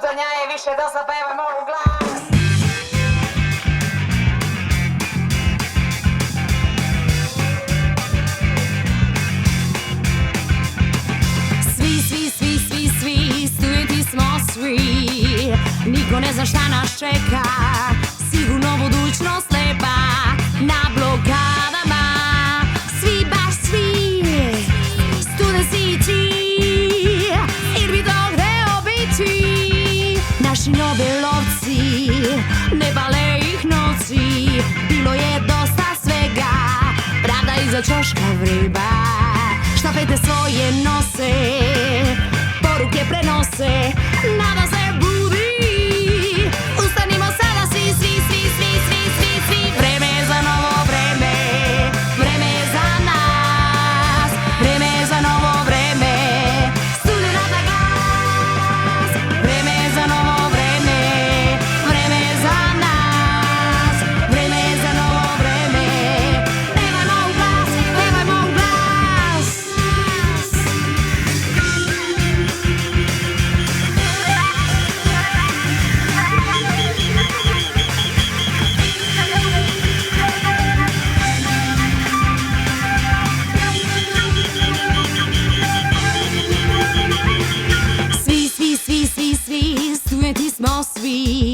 Šutonja je više dosta, pevajmo u glas. Svi, studenti smo svi. Niko ne zna šta nas čeka, sigurno budućnost lepa. Na blokadama, svi, baš svi, studenti i ti, jer bi to hteo biti. Naši nobelovci, ne bale ih noci. Bilo je dosta svega, pravda iza ćoška vriba. Štafete svoje nose, poruke prenose, nada se budi. Ustanimo sada svi. Vreme je za novo vreme, vreme je za nas. Vreme je za novo vreme, studenata glas. Vreme je za novo vreme, vreme je za nas. Vreme je za novo vreme, pevajmo u glas, pevajmo u glas. Svi, studenti smo svi.